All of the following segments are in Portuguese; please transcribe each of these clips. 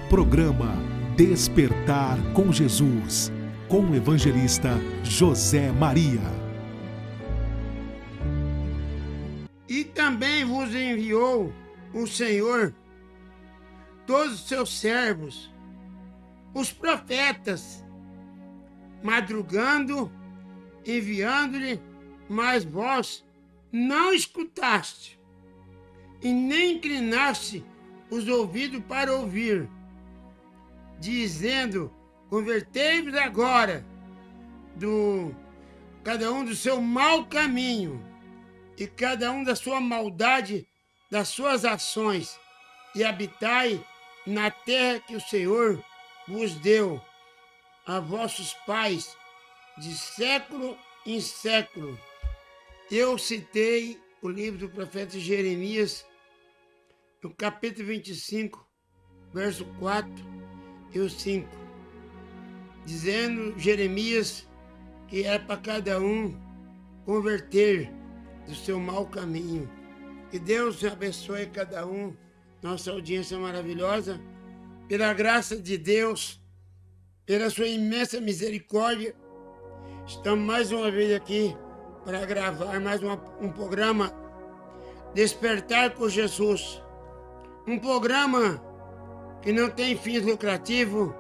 Programa Despertar com Jesus, com o evangelista José Maria. E também vos enviou o Senhor todos os seus servos, os profetas, madrugando, enviando-lhe, mas vós não escutaste, e nem inclinaste os ouvidos para ouvir, dizendo: convertei-vos agora cada um do seu mau caminho e cada um da sua maldade, das suas ações, e habitai na terra que o Senhor vos deu a vossos pais de século em século. Eu citei o livro do profeta Jeremias, no capítulo 25, verso 4 e o 5, dizendo Jeremias que era para cada um converter do seu mau caminho. Que Deus abençoe cada um, nossa audiência maravilhosa, pela graça de Deus, pela sua imensa misericórdia. Estamos mais uma vez aqui para gravar mais um programa Despertar com Jesus. Um programa que não tem fins lucrativos,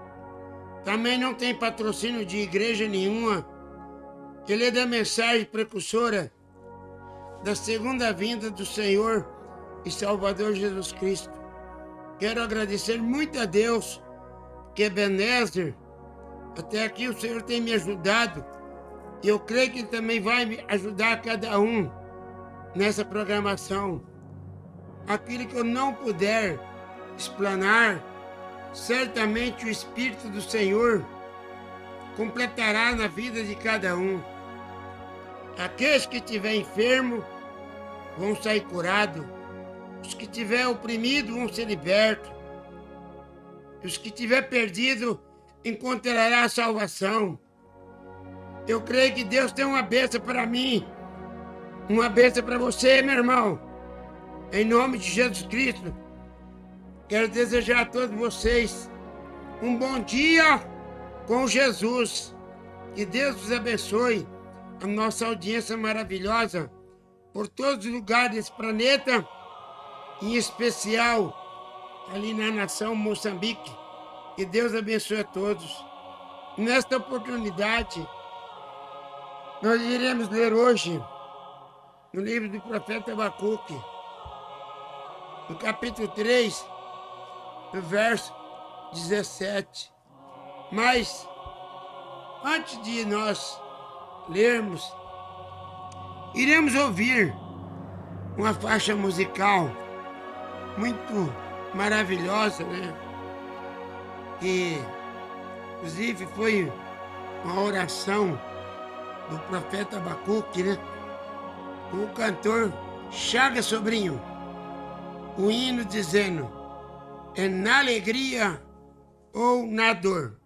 também não tem patrocínio de igreja nenhuma. Ele é da mensagem precursora da segunda vinda do Senhor e Salvador Jesus Cristo. Quero agradecer muito a Deus, que Ebenezer, até aqui o Senhor tem me ajudado, e eu creio que Ele também vai me ajudar cada um nessa programação. Aquilo que eu não puder explanar, certamente o Espírito do Senhor completará na vida de cada um. Aqueles que estiverem enfermos vão sair curados. Os que estiverem oprimidos vão ser libertos. Os que estiverem perdidos encontrarão a salvação. Eu creio que Deus tem uma bênção para mim, uma bênção para você, meu irmão. Em nome de Jesus Cristo, quero desejar a todos vocês um bom dia com Jesus. Que Deus vos abençoe, a nossa audiência maravilhosa, por todos os lugares desse planeta, em especial ali na nação Moçambique. Que Deus abençoe a todos. Nesta oportunidade, nós iremos ler hoje no livro do profeta Abacuque, no capítulo 3, no verso 17. Mas, antes de nós lermos, iremos ouvir uma faixa musical muito maravilhosa, né? Que, inclusive, foi uma oração do profeta Abacuque, né? O cantor Chaga Sobrinho, o hino dizendo: é na alegria ou na dor.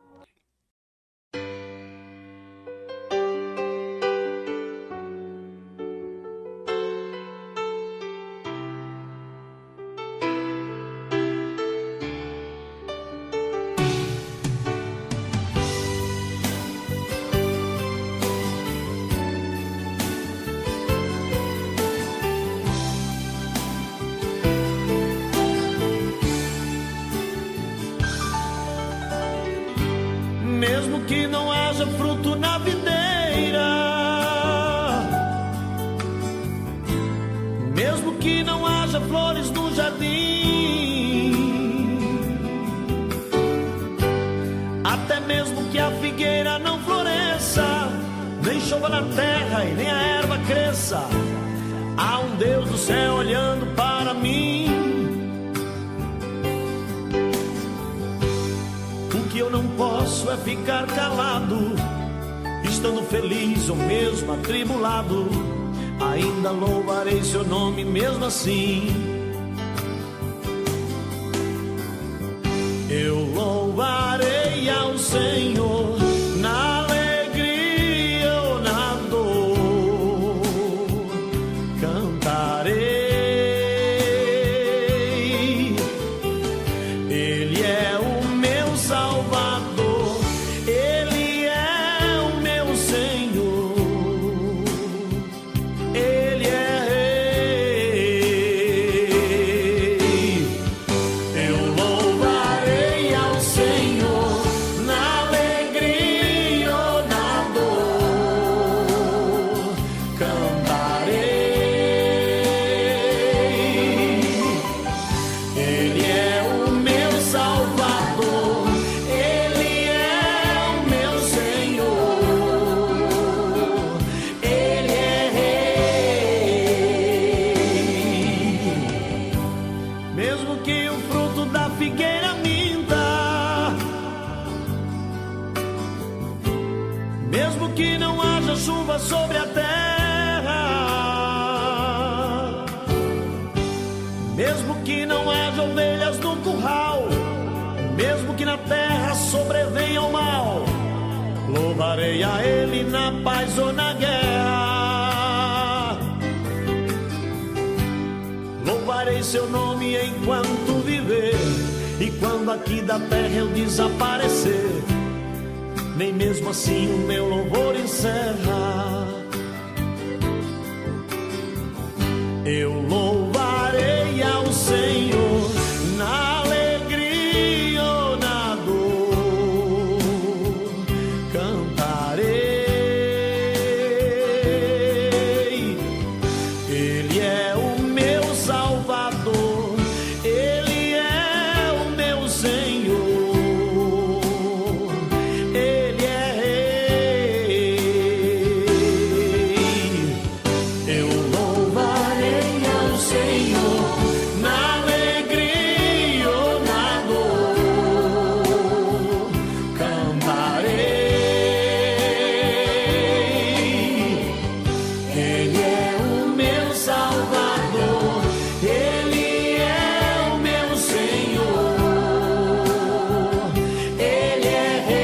Mesmo que não haja fruto na videira, mesmo que não haja flores no jardim, até mesmo que a figueira não floresça, nem chova na terra e nem a erva cresça, há um Deus do céu olhando para mim. Que eu não posso é ficar calado, estando feliz ou mesmo atribulado, ainda louvarei seu nome mesmo assim. Eu louvarei ao Senhor na alegria ou na dor, cantarei. Ele é o da figueira minta. Mesmo que não haja chuva sobre a terra, mesmo que não haja ovelhas no curral, mesmo que na terra sobrevenha o mal, louvarei a Ele na paz ou na guerra. Louvarei seu nome enquanto viver, e quando aqui da terra eu desaparecer, nem mesmo assim o meu louvor encerra. Eu louvarei ao Senhor na alegria ou na dor, cantarei. Ele é o meu Salvador, Ele é o meu Senhor, Ele é Rei. Eu louvarei ao Senhor na alegria ou na dor, cantarei. Ele é o meu Salvador, Ele é o meu Senhor, Ele é Rei.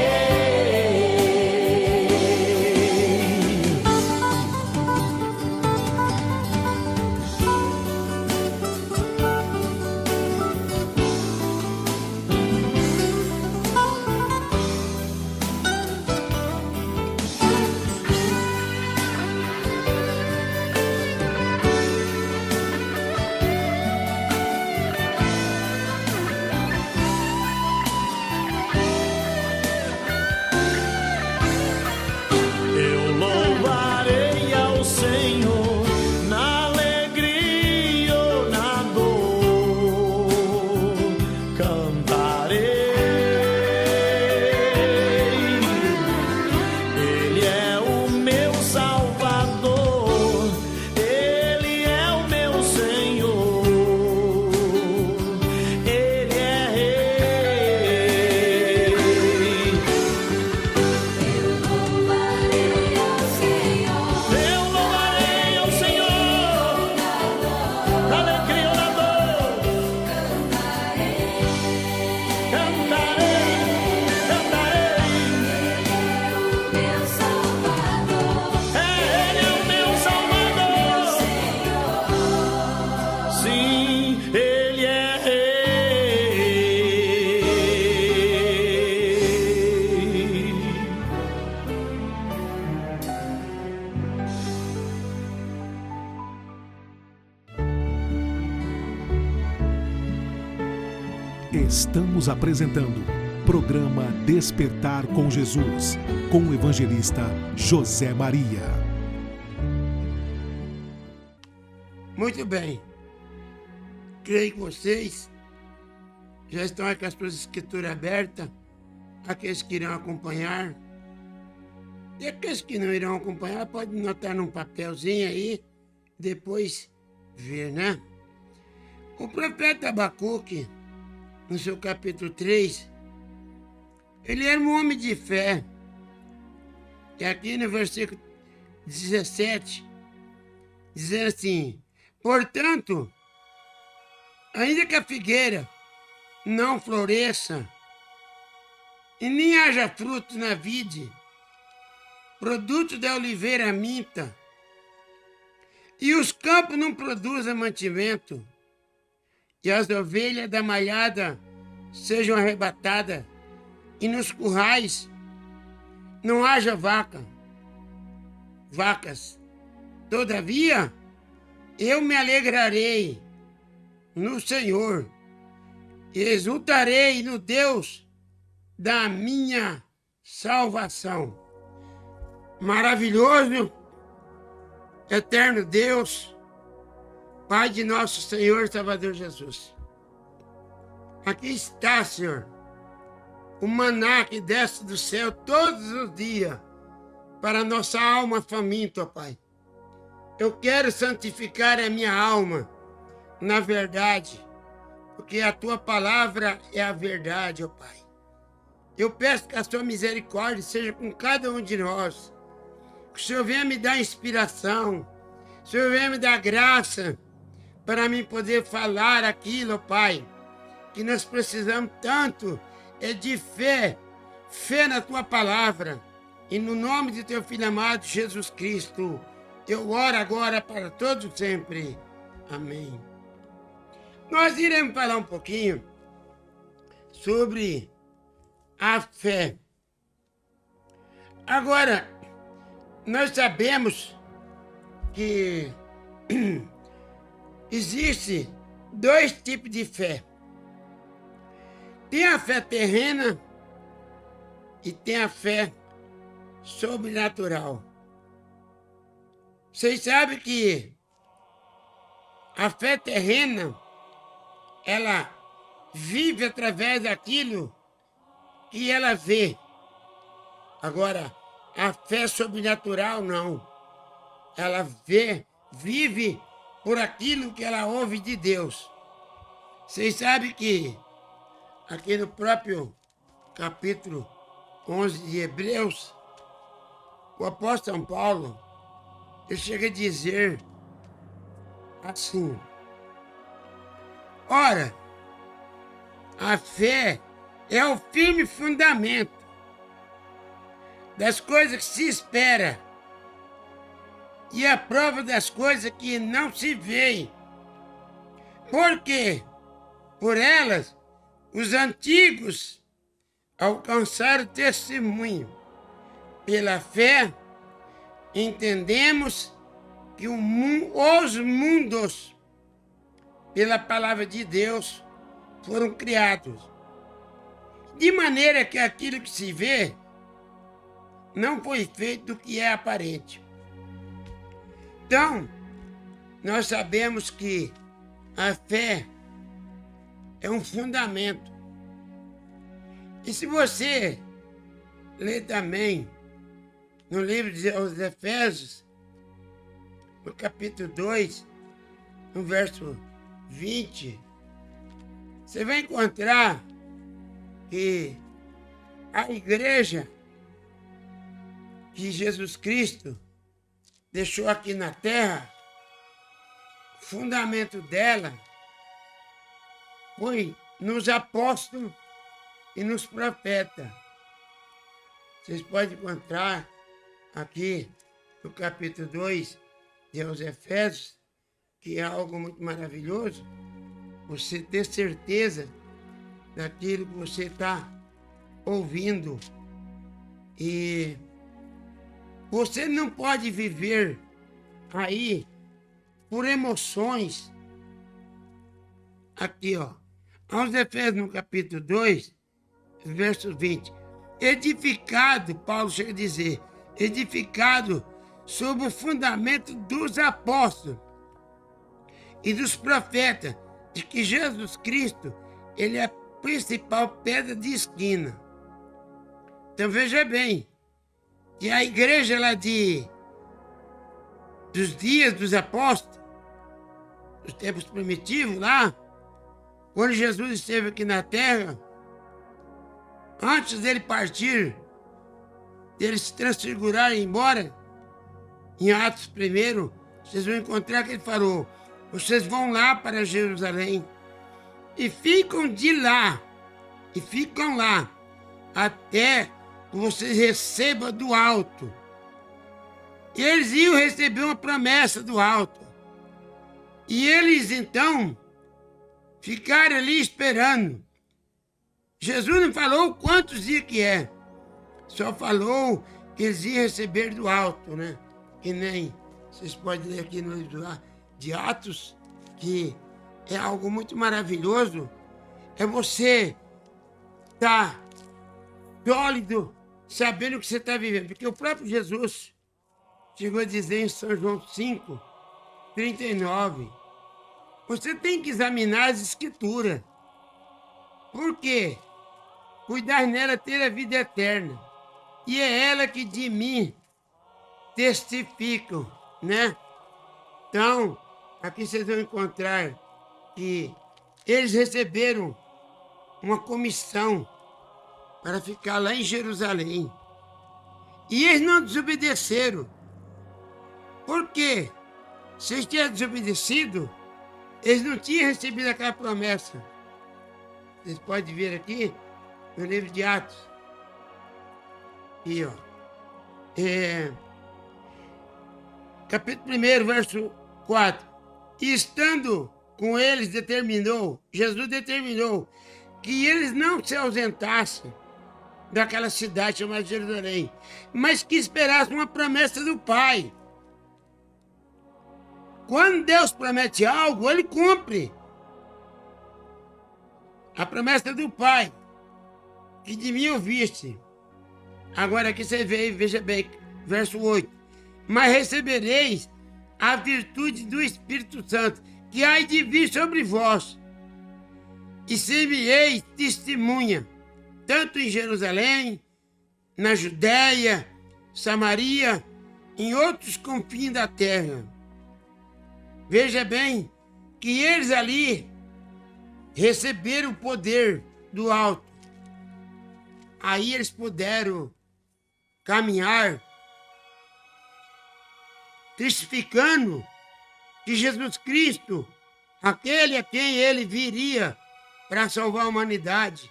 Eu louvarei ao Senhor na alegria ou na dor, cantarei. Ele é o meu Salvador, Ele é o meu Senhor, Ele é Rei. Eu louvarei ao Senhor na alegria ou na dor, cantarei, cantarei. Ele é o meu Salvador, sim, Ele é Rei. Estamos apresentando programa Despertar com Jesus, com o evangelista José Maria. Muito bem. Creio que vocês já estão aí com as suas escrituras abertas, aqueles que irão acompanhar. E aqueles que não irão acompanhar, pode anotar num papelzinho aí, depois ver, né? O profeta Abacuque, no seu capítulo 3, ele era um homem de fé. E aqui no versículo 17, dizendo assim: portanto, ainda que a figueira não floresça, e nem haja fruto na vide, produto da oliveira minta, e os campos não produzam mantimento, e as ovelhas da malhada sejam arrebatadas, e nos currais não haja vacas. Todavia, eu me alegrarei no Senhor, e exultarei no Deus da minha salvação. Maravilhoso, eterno Deus, Pai de nosso Senhor e Salvador Jesus. Aqui está, Senhor, o maná que desce do céu todos os dias para a nossa alma faminta, ó Pai. Eu quero santificar a minha alma na verdade, porque a tua palavra é a verdade, ó Pai. Eu peço que a sua misericórdia seja com cada um de nós. Que o Senhor venha me dar inspiração. O Senhor venha me dar graça para mim poder falar aquilo, ó Pai, que nós precisamos tanto é de fé, fé na tua palavra. E no nome de teu Filho amado, Jesus Cristo, eu oro agora para todos sempre. Amém. Nós iremos falar um pouquinho sobre a fé. Agora, nós sabemos que existe dois tipos de fé. Tem a fé terrena e tem a fé sobrenatural. Vocês sabem que a fé terrena, ela vive através daquilo que ela vê. Agora, a fé sobrenatural não. Ela vive por aquilo que ela ouve de Deus. Vocês sabem que aqui no próprio capítulo 11 de Hebreus, o apóstolo São Paulo, ele chega a dizer assim: ora, a fé é o firme fundamento das coisas que se espera e a prova das coisas que não se veem. Porque por elas os antigos alcançaram testemunho. Pela fé entendemos que os mundos, pela palavra de Deus, foram criados, de maneira que aquilo que se vê não foi feito do que é aparente. Então, nós sabemos que a fé é um fundamento. E se você ler também no livro dos Efésios, no capítulo 2, no verso 20, você vai encontrar que a igreja que Jesus Cristo deixou aqui na terra, o fundamento dela foi nos apóstolos e nos profetas. Vocês podem encontrar aqui no capítulo 2 de aos Efésios, que é algo muito maravilhoso, você ter certeza daquilo que você está ouvindo. E você não pode viver aí por emoções. Aqui, ó, aos Efésios no capítulo 2, verso 20. Edificado, Paulo chega a dizer, edificado sobre o fundamento dos apóstolos e dos profetas, de que Jesus Cristo, ele é a principal pedra de esquina. Então veja bem, que a igreja lá dos dias dos apóstolos, dos tempos primitivos lá, quando Jesus esteve aqui na terra, antes dele partir, dele se transfigurar e ir embora, em Atos 1, vocês vão encontrar que ele falou: vocês vão lá para Jerusalém e ficam lá, até que vocês recebam do alto. E eles iam receber uma promessa do alto. E eles, então, ficaram ali esperando. Jesus não falou quantos dias que é. Só falou que eles iam receber do alto, né? Que nem vocês podem ler aqui no livro de Atos, que é algo muito maravilhoso. É você estar sólido, sabendo o que você está vivendo. Porque o próprio Jesus chegou a dizer em São João 5, 39, você tem que examinar as Escrituras. Por quê? Cuidar nela ter a vida eterna. E é ela que de mim testificam, né? Então, aqui vocês vão encontrar que eles receberam uma comissão para ficar lá em Jerusalém. E eles não desobedeceram. Por quê? Se eles tivessem desobedecido, eles não tinham recebido aquela promessa. Vocês podem ver aqui no livro de Atos. E, ó. Capítulo 1, verso 4. E estando com eles, Jesus determinou que eles não se ausentassem daquela cidade chamada Jerusalém, mas que esperassem uma promessa do Pai. Quando Deus promete algo, Ele cumpre. A promessa do Pai, que de mim ouviste. Agora aqui você veja bem, verso 8. Mas recebereis a virtude do Espírito Santo, que há de vir sobre vós, e ser-me-eis testemunha, tanto em Jerusalém, na Judéia, Samaria, em outros confins da terra. Veja bem que eles ali receberam o poder do alto. Aí eles puderam caminhar testificando que Jesus Cristo, aquele a quem ele viria para salvar a humanidade,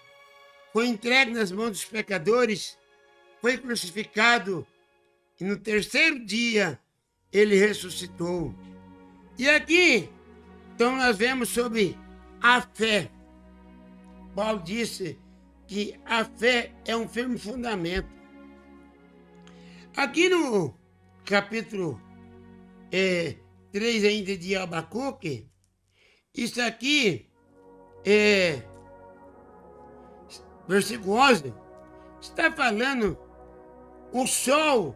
foi entregue nas mãos dos pecadores, foi crucificado e no terceiro dia ele ressuscitou. E aqui, então, nós vemos sobre a fé. Paulo disse que a fé é um firme fundamento. Aqui no capítulo 3 ainda de Abacuque, isso aqui versículo 11, está falando, o sol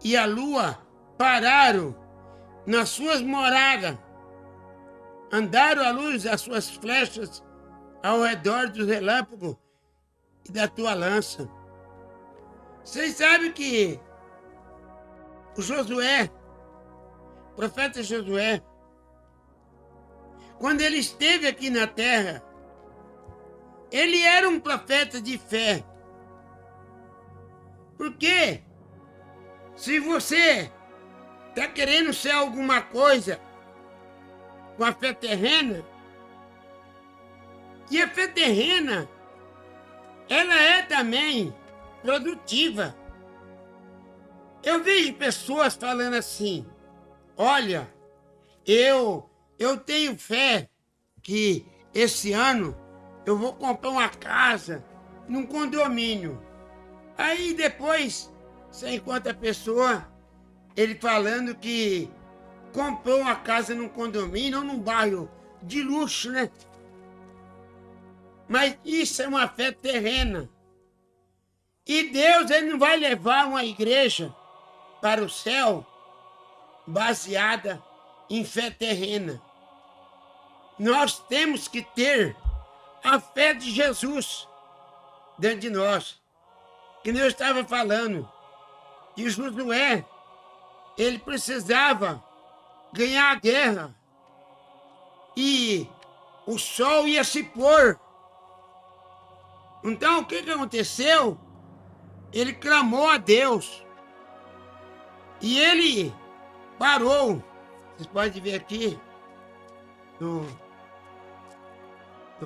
e a lua pararam nas suas moradas, andaram à luz das suas flechas ao redor dos relâmpagos e da tua lança. Vocês sabem que o Josué, o profeta Josué, quando ele esteve aqui na terra, ele era um profeta de fé. Porque se você está querendo ser alguma coisa com a fé terrena, e a fé terrena, ela é também produtiva. Eu vejo pessoas falando assim, olha, eu tenho fé que esse ano eu vou comprar uma casa num condomínio. Aí depois você encontra a pessoa, ele falando que comprou uma casa num condomínio ou num bairro de luxo, né? Mas isso é uma fé terrena. E Deus, ele não vai levar uma igreja para o céu baseada em fé terrena. Nós temos que ter a fé de Jesus dentro de nós. Que Deus estava falando. E Josué, ele precisava ganhar a guerra. E o sol ia se pôr. Então, o que aconteceu? Ele clamou a Deus. E ele parou. Vocês podem ver aqui no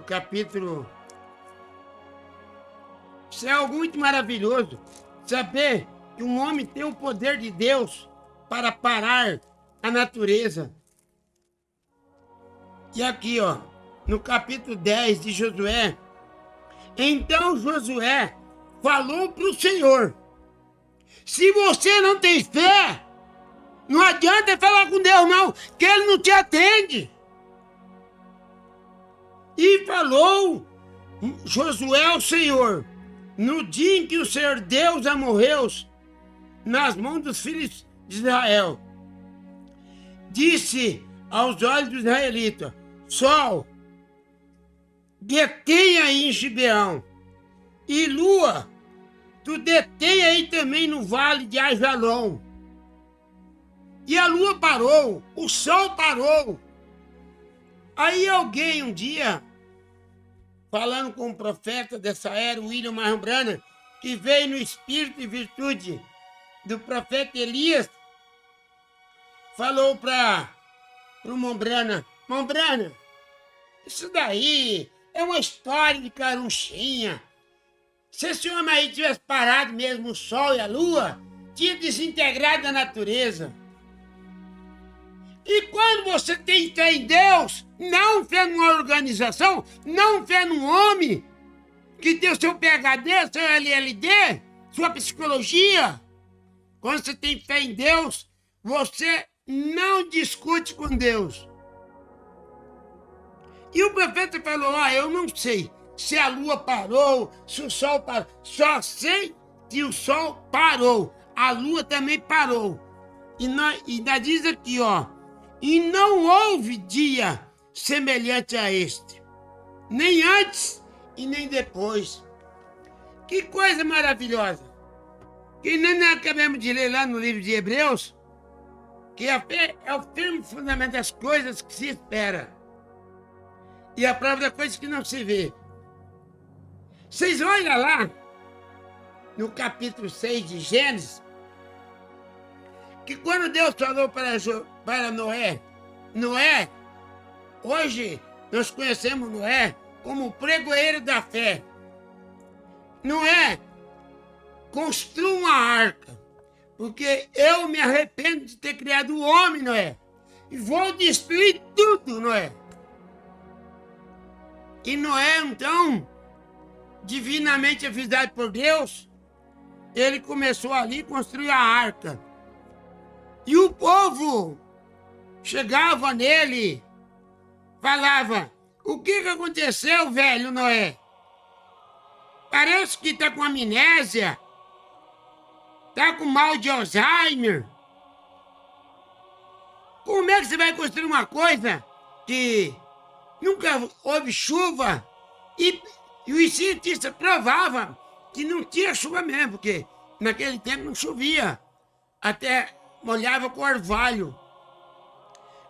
capítulo. Isso é algo muito maravilhoso. Saber que um homem tem o poder de Deus para parar a natureza. E aqui, ó, no capítulo 10 de Josué. Então Josué falou para o Senhor: se você não tem fé, não adianta falar com Deus não, que Ele não te atende. E falou Josué ao Senhor, no dia em que o Senhor Deus amorreu nas mãos dos filhos de Israel, disse aos olhos dos israelitas: sol, detém aí em Gibeão, e lua, tu detém aí também no vale de Ajalon. E a lua parou, o sol parou. Aí alguém um dia falando com um profeta dessa era, William Marion Branham, que veio no espírito e virtude do profeta Elias, falou para o Mombrana: Mombrana, isso daí é uma história de carunchinha. Se esse homem aí tivesse parado mesmo o sol e a lua, tinha desintegrado a natureza. E quando você tem fé em Deus, não fé numa organização, não fé num homem que tem o seu PhD, seu LLD, sua psicologia, quando você tem fé em Deus, você não discute com Deus. E o profeta falou: eu não sei se a lua parou, se o sol parou, só sei que o sol parou, a lua também parou. E ainda diz aqui, e não houve dia semelhante a este, nem antes e nem depois. Que coisa maravilhosa! Que nem nós acabamos de ler lá no livro de Hebreus, que a fé é o firme fundamento das coisas que se espera e a prova das coisas que não se vê. Vocês olham lá no capítulo 6 de Gênesis, que quando Deus falou para Noé, hoje nós conhecemos Noé como o pregoeiro da fé. Noé, construa uma arca, porque eu me arrependo de ter criado o homem, Noé, e vou destruir tudo, Noé. E Noé, então, divinamente avisado por Deus, ele começou ali a construir a arca. E o povo chegava nele, falava: o que aconteceu, velho Noé? Parece que está com amnésia, está com mal de Alzheimer. Como é que você vai construir uma coisa que nunca houve chuva? E os cientistas provavam que não tinha chuva mesmo, porque naquele tempo não chovia, até molhava com orvalho.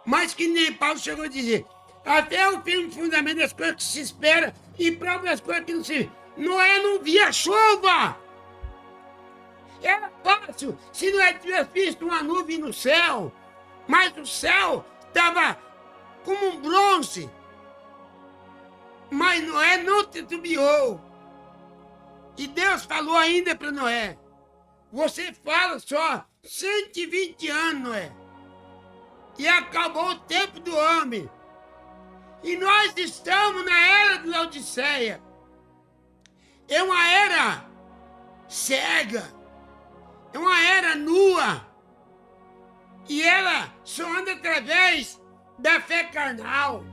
Mas que nem Paulo chegou a dizer: até o firme fundamento das coisas que se espera e prova das coisas que não se vê. Noé não via chuva. Era fácil se Noé tivesse visto uma nuvem no céu, mas o céu estava como um bronze. Mas Noé não titubeou. E Deus falou ainda para Noé: você fala só 120 anos, Noé, e acabou o tempo do homem. E nós estamos na era de Laodiceia. É uma era cega, é uma era nua, e ela só anda através da fé carnal.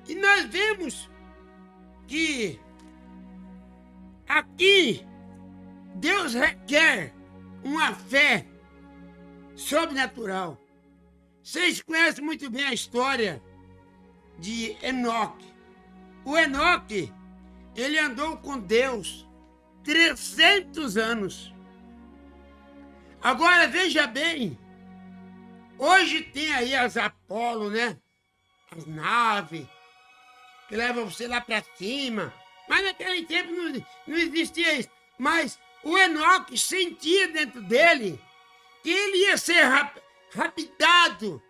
E nós vemos que aqui Deus requer uma fé sobrenatural. Vocês conhecem muito bem a história de Enoque. O Enoque, ele andou com Deus 300 anos. Agora veja bem, hoje tem aí as Apolo, né? As naves que levam você lá para cima. Mas naquele tempo não existia isso. Mas o Enoque sentia dentro dele que ele ia ser raptado.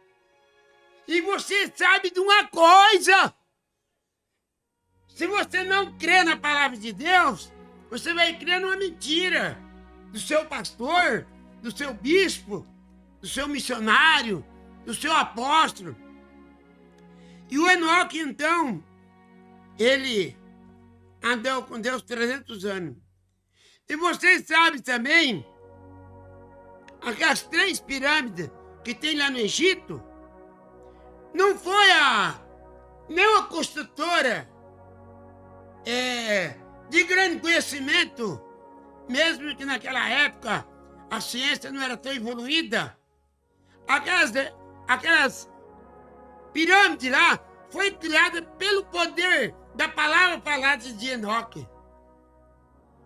E você sabe de uma coisa: se você não crê na palavra de Deus, você vai crer numa mentira do seu pastor, do seu bispo, do seu missionário, do seu apóstolo. E o Enoque, então, ele andou com Deus 300 anos. E vocês sabem também, aquelas 3 pirâmides que tem lá no Egito, não foi nenhuma construtora de grande conhecimento, mesmo que naquela época a ciência não era tão evoluída. Aquelas pirâmides lá foi criada pelo poder da palavra falada de Enoque.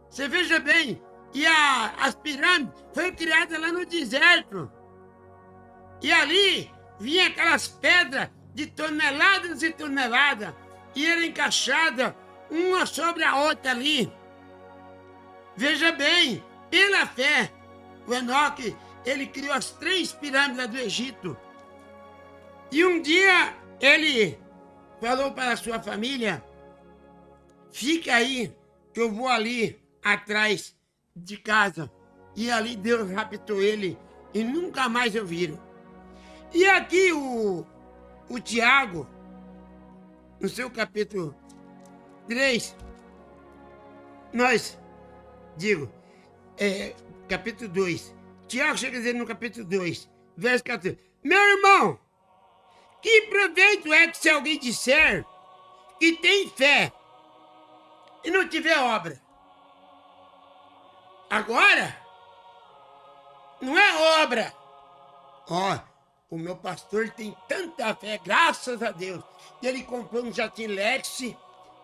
Você veja bem, e as pirâmides foram criadas lá no deserto. E ali vinha aquelas pedras de toneladas e toneladas. e era encaixada uma sobre a outra ali. Veja bem, pela fé, o Enoque, ele criou as 3 pirâmides do Egito. E um dia ele falou para a sua família: fica aí, que eu vou ali atrás de casa. E ali Deus raptou ele e nunca mais eu viram. E aqui o Tiago, no seu capítulo 3, capítulo 2. Tiago chega a dizer no capítulo 2, verso 14: meu irmão, que proveito é que se alguém disser que tem fé e não tiver obra? Agora, não é obra. O meu pastor tem tanta fé, graças a Deus. Ele comprou um Jatim Lex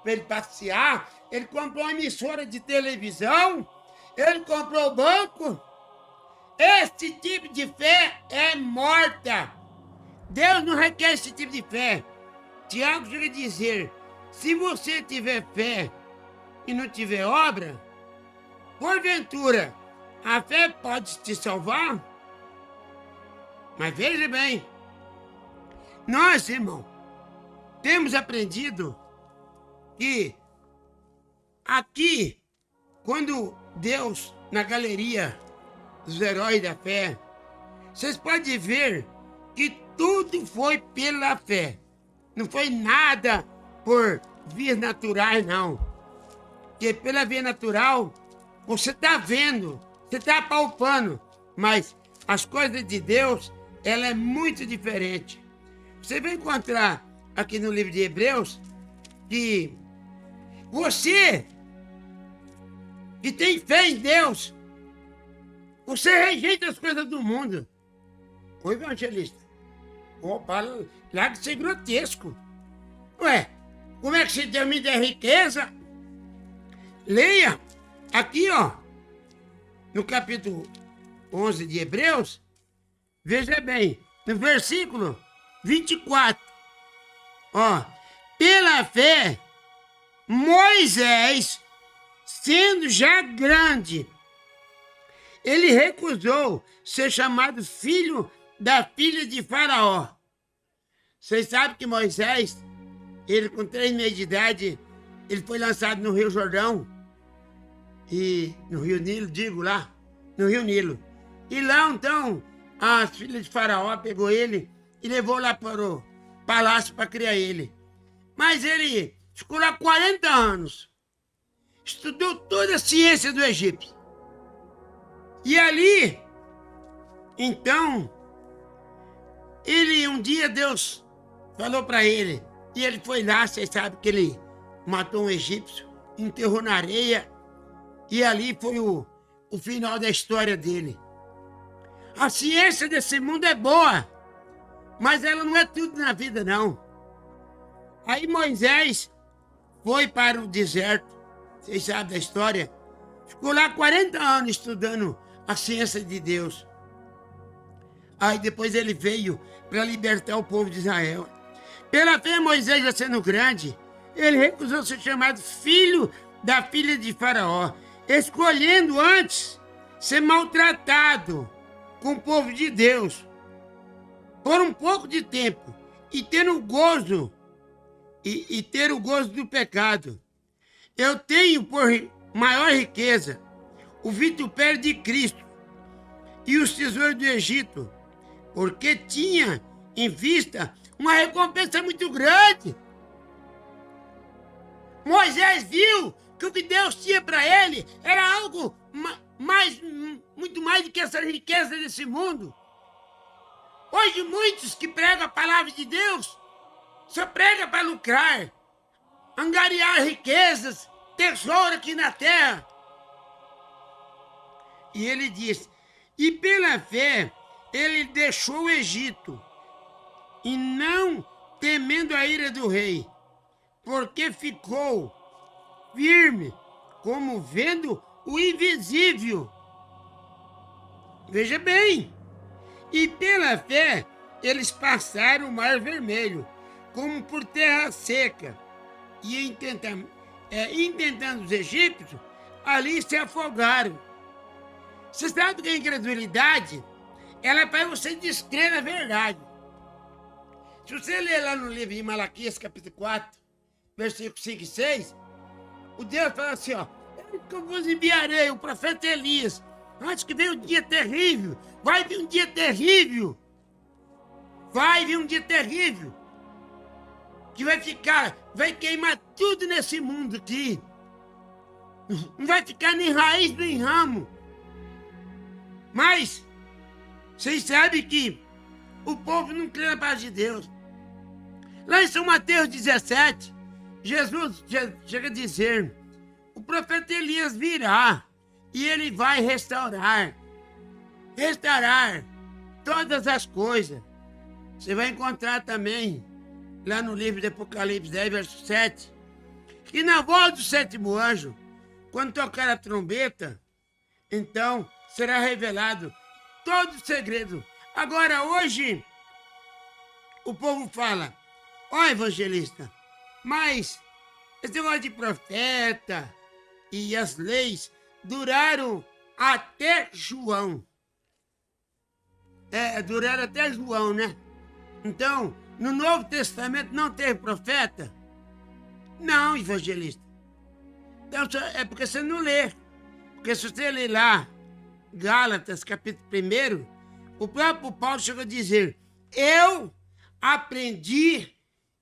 para ele passear, ele comprou uma emissora de televisão, ele comprou o banco. Esse tipo de fé é morta. Deus não requer esse tipo de fé. Tiago chega a dizer: se você tiver fé e não tiver obra, porventura, a fé pode te salvar? Mas veja bem, nós, irmão, temos aprendido que aqui, quando Deus, na galeria dos heróis da fé, vocês podem ver que tudo foi pela fé. Não foi nada por vias naturais, não. Porque pela via natural, você está vendo, você está apalpando, mas as coisas de Deus, ela é muito diferente. Você vai encontrar aqui no livro de Hebreus que você que tem fé em Deus, você rejeita as coisas do mundo. Ô evangelista, larga de ser grotesco. Ué, como é que se Deus me der riqueza? Leia aqui, no capítulo 11 de Hebreus, veja bem, no versículo 24. Pela fé, Moisés, sendo já grande, ele recusou ser chamado filho da filha de Faraó. Vocês sabem que Moisés, ele com 3 meses de idade, ele foi lançado no Rio Jordão, e no Rio Nilo, no Rio Nilo. E lá, então, as filhas de Faraó pegou ele e levou lá para o palácio para criar ele. Mas ele ficou lá 40 anos. Estudou toda a ciência do Egito. E ali, então, um dia Deus falou para ele, e ele foi lá, vocês sabem que ele matou um egípcio, enterrou na areia, e ali foi o final da história dele. A ciência desse mundo é boa, mas ela não é tudo na vida, não. Aí Moisés foi para o deserto, vocês sabem da história, ficou lá 40 anos estudando a ciência de Deus. Aí depois ele veio para libertar o povo de Israel. Pela fé, Moisés, já sendo grande, ele recusou ser chamado filho da filha de Faraó, escolhendo antes ser maltratado com o povo de Deus por um pouco de tempo e ter o gozo ter o gozo do pecado. Eu tenho por maior riqueza o vitupério de Cristo e os tesouros do Egito, porque tinha em vista uma recompensa muito grande. Moisés viu que o que Deus tinha para ele era algo muito mais do que essa riqueza desse mundo. Hoje muitos que pregam a palavra de Deus só pregam para lucrar, angariar riquezas, tesouro aqui na terra. E ele diz, e pela fé ele deixou o Egito, e não temendo a ira do rei, porque ficou firme, como vendo o invisível. Veja bem, e pela fé eles passaram o Mar Vermelho, como por terra seca, e intentando os egípcios, ali se afogaram. Você sabe que a incredulidade, ela faz você descrer na verdade. Se você ler lá no livro de Malaquias, capítulo 4, versículo 5 e 6, o Deus fala assim, ó, que eu vos enviarei, o profeta Elias, antes que venha um dia terrível, vai vir um dia terrível, que vai queimar tudo nesse mundo aqui, não vai ficar nem raiz nem ramo. Mas vocês sabem que o povo não crê na paz de Deus. Lá em São Mateus 17, Jesus chega a dizer, o profeta Elias virá e ele vai restaurar todas as coisas. Você vai encontrar também, lá no livro de Apocalipse 10, verso 7, que na voz do sétimo anjo, quando tocar a trombeta, então será revelado todo o segredo. Agora, hoje, o povo fala, ó evangelista, mas esse negócio de profeta e as leis duraram até João. Duraram até João, né? Então, no Novo Testamento não teve profeta? Não, evangelista. Então, é porque você não lê. Porque se você ler lá, Gálatas, capítulo 1, o próprio Paulo chegou a dizer, eu aprendi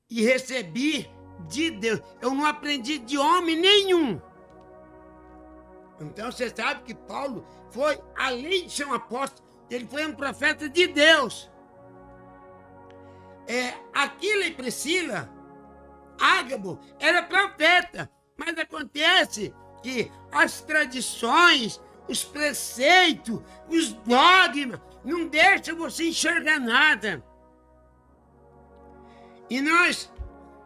e recebi de Deus. Eu não aprendi de homem nenhum. Então você sabe que Paulo foi, além de ser um apóstolo, ele foi um profeta de Deus. Aquila e Priscila, Ágabo, era profeta, mas acontece que as tradições, os preceitos, os dogmas, não deixam você enxergar nada. E nós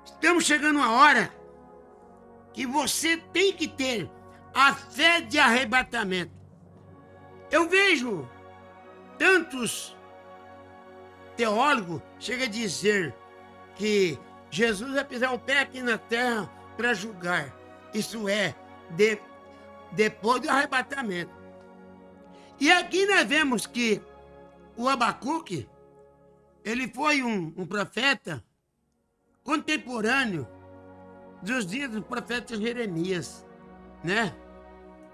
estamos chegando a hora que você tem que ter a fé de arrebatamento. Eu vejo tantos teólogos chegam a dizer que Jesus vai pisar o pé aqui na terra para julgar. Isso é, depois do arrebatamento. E aqui nós vemos que o Abacuque, ele foi um profeta contemporâneo dos dias do profeta Jeremias, né?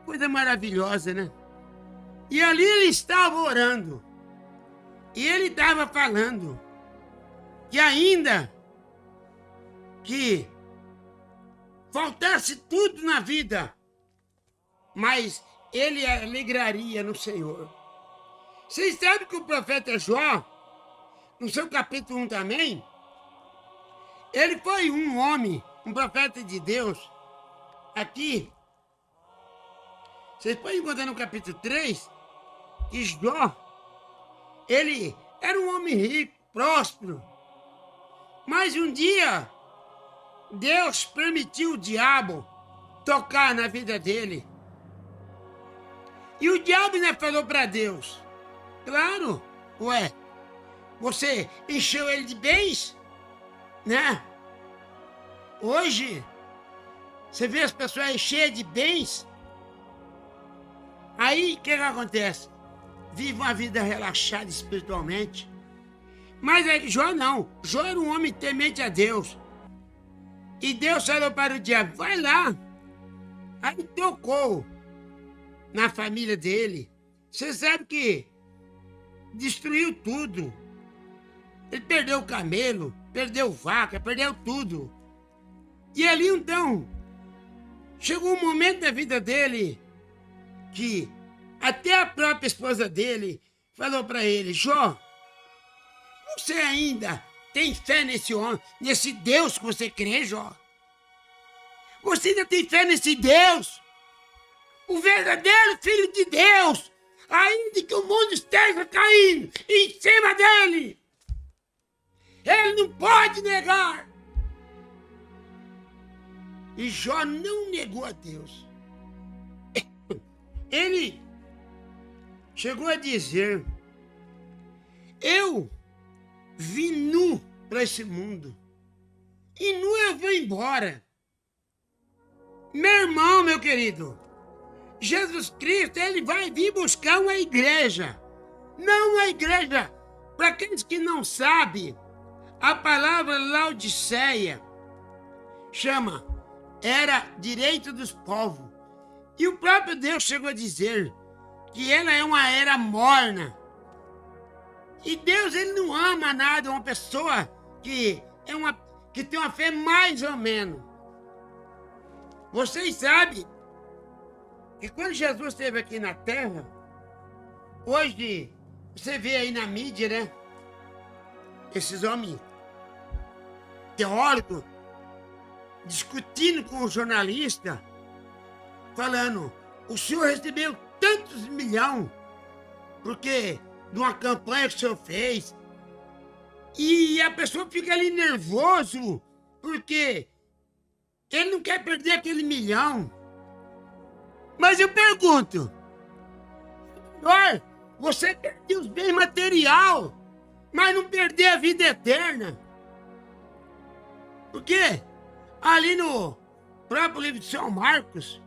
Coisa maravilhosa, né? E ali ele estava orando. E ele estava falando que ainda que faltasse tudo na vida, mas ele alegraria no Senhor. Vocês sabem que o profeta Jó, no seu capítulo 1 também, ele foi um homem, um profeta de Deus. Aqui, vocês podem encontrar no capítulo 3, que Jó, ele era um homem rico, próspero. Mas um dia, Deus permitiu o diabo tocar na vida dele. E o diabo, né, falou para Deus, claro, você encheu ele de bens, né? Hoje, você vê as pessoas cheias de bens, aí o que acontece? Vive uma vida relaxada espiritualmente. Mas Jó não. Jó era um homem temente a Deus. E Deus falou para o diabo, vai lá. Aí tocou na família dele. Você sabe que destruiu tudo. Ele perdeu o camelo, perdeu vaca, perdeu tudo. E ali então, chegou um momento da vida dele que até a própria esposa dele falou para ele, Jó, você ainda tem fé nesse homem, nesse Deus que você crê, Jó? Você ainda tem fé nesse Deus? O verdadeiro Filho de Deus, ainda que o mundo esteja caindo em cima dele, ele não pode negar. E Jó não negou a Deus. Ele chegou a dizer, eu vim nu para esse mundo, e nu eu vou embora. Meu irmão, meu querido, Jesus Cristo, ele vai vir buscar uma igreja. Não uma igreja. Para aqueles que não sabem, a palavra Laodiceia era direito dos povos. E o próprio Deus chegou a dizer que ela é uma era morna. E Deus, ele não ama nada uma pessoa que tem uma fé mais ou menos. Vocês sabem que quando Jesus esteve aqui na Terra, hoje você vê aí na mídia, né? Esses homens teóricos discutindo com o jornalista, falando: o senhor recebeu tantos milhões porque de uma campanha que o senhor fez. E a pessoa fica ali nervoso porque ele não quer perder aquele milhão. Mas eu pergunto, melhor você perder os bens materiais, mas não perder a vida eterna? Porque ali no próprio livro de São Marcos,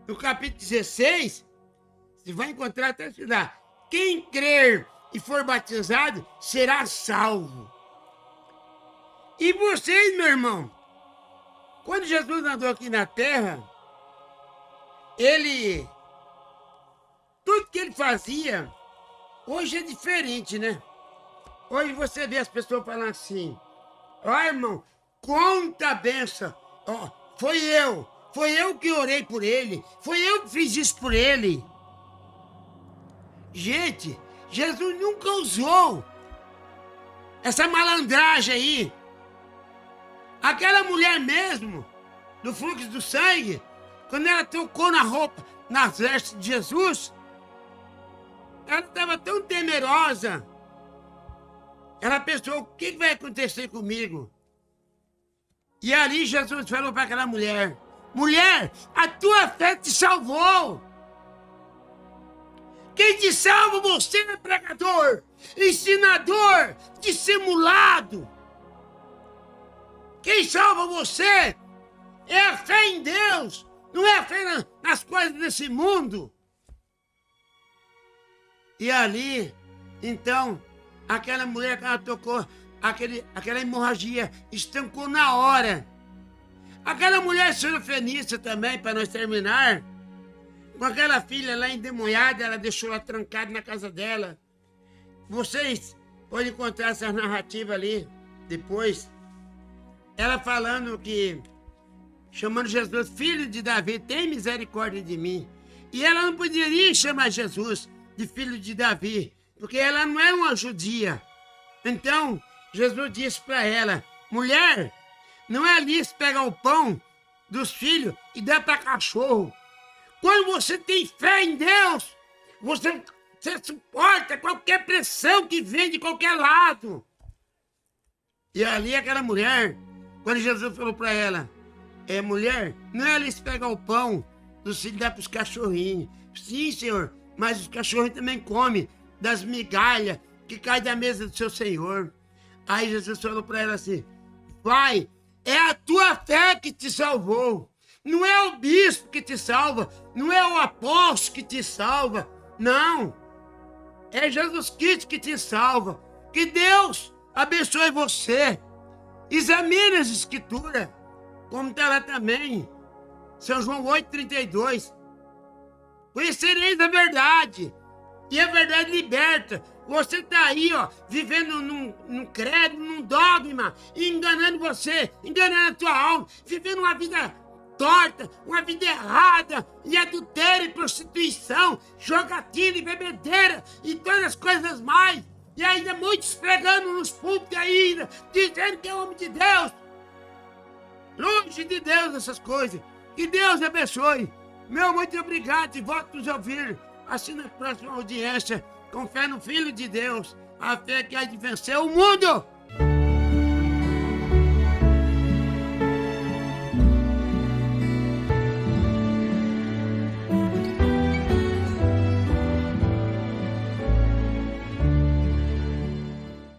no capítulo 16, você vai encontrar até se dá: quem crer e for batizado será salvo. E vocês, meu irmão, quando Jesus andou aqui na terra, tudo que ele fazia, hoje é diferente, né? Hoje você vê as pessoas falando assim: ó, irmão, conta a benção. Ó, foi eu que orei por ele, foi eu que fiz isso por ele. Gente, Jesus nunca usou essa malandragem aí. Aquela mulher mesmo, do fluxo do sangue, quando ela tocou na roupa, nas vestes de Jesus, ela estava tão temerosa. Ela pensou: o que vai acontecer comigo? E ali Jesus falou para aquela mulher: mulher, a tua fé te salvou. Quem te salva, você é pregador, ensinador, dissimulado. Quem salva você é a fé em Deus, não é a fé nas coisas desse mundo. E ali, então, aquela mulher que ela tocou, aquela hemorragia estancou na hora. Aquela mulher serofenista também, para nós terminar, com aquela filha lá endemoniada, ela deixou ela trancada na casa dela. Vocês podem encontrar essa narrativa ali depois. Ela falando que, chamando Jesus, filho de Davi, tem misericórdia de mim. E ela não poderia chamar Jesus de filho de Davi, porque ela não era uma judia. Então, Jesus disse para ela: mulher, não é lícito pegar o pão dos filhos e dar para cachorro. Quando você tem fé em Deus, você suporta qualquer pressão que vem de qualquer lado. E ali aquela mulher, quando Jesus falou para ela: mulher, não é lícito pegar o pão dos filhos e dar para os cachorrinhos. Sim, Senhor, mas os cachorrinhos também comem das migalhas que caem da mesa do seu Senhor. Aí Jesus falou para ela assim: vai, é a tua fé que te salvou. Não é o bispo que te salva, não é o apóstolo que te salva, não. É Jesus Cristo que te salva. Que Deus abençoe você. Examine as escrituras, como está lá também, São João 8,32. Conhecereis a verdade, e a verdade liberta. Você está aí, ó, vivendo num credo, num dogma, enganando você, enganando a tua alma, vivendo uma vida torta, uma vida errada, em adultério e prostituição, jogatina e bebedeira e todas as coisas mais. E ainda muitos pregando nos púlpitos ainda, dizendo que é homem de Deus. Longe de Deus essas coisas. Que Deus abençoe. Meu muito obrigado e volto nos ouvir. Assim na próxima audiência, com fé no Filho de Deus, a fé que há de vencer o mundo.